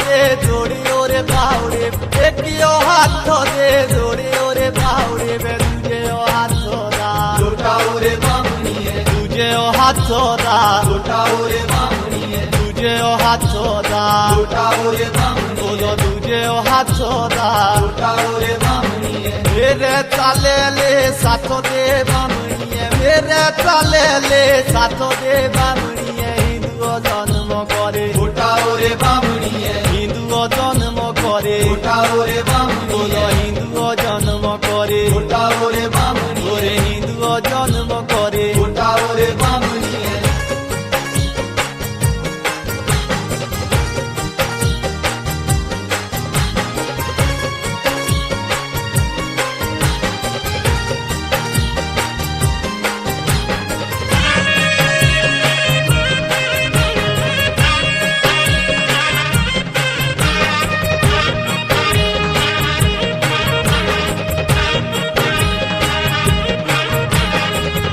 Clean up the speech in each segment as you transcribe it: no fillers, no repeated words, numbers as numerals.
দে জোরে ওরে বাউরে একিও হাত দে জোরে ওরে বাউরে বে তুঝেও হাত দা লুটাও রে বামুনিয়ে তুঝেও হাত দা লুটাও রে বামুনিয়ে তুঝেও হাত দা লুটাও রে বামুনিয়ে বলো তুঝেও হাত দা লুটাও রে বামুনিয়ে मेरे चाले ले साथो दे बामणिये मेरे चाले ले साथो दे बामणिये हिंदू जन्म करे লুটাও রে বামুনিয়ে हिंदू जन्म करे লুটাও রে বামুনিয়ে बोलो हिंदू जन्म करे লুটাও রে বামুনিয়ে ओरे हिंदू जन्म करे লুটাও রে বামুনিয়ে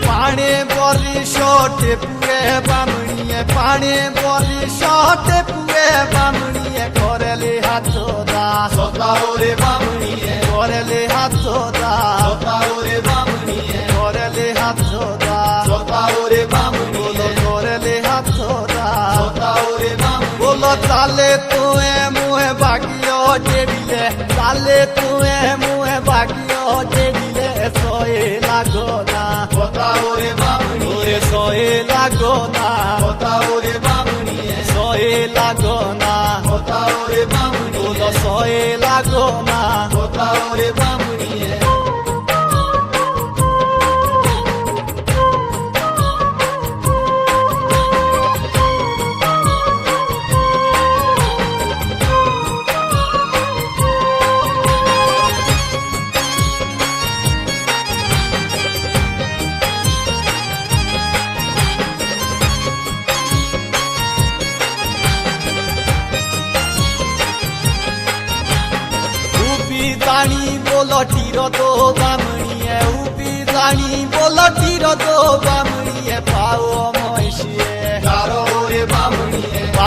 पाणे बोली शोटे पुए बामणिये पाणे बोली शोटे पुए बामणिये करले हाथ दा লুটাও রে বামুনিয়ে করলে হাত दा লুটাও রে বামুনিয়ে করলে হাত दा লুটাও রে বামুনিয়ে बोलो करले हाथ दा লুটাও রে বামুনিয়ে बोलो चाले तुए मुहे बागियो जेबिले चाले तुए मुहे बागियो जेबिले सोए लागो ना লুটাও রে বামুনিয়ে ओरे सोए लागो ना লুটাও রে বামুনিয়ে सोए लागो ना লুটাও রে বামুনিয়ে बोलो सोए लागो ना লুটাও রে বামুনিয়ে ऊपी जानी बोलो टीरो दो बामणिये ऊपी जानी बोलो टीरो दो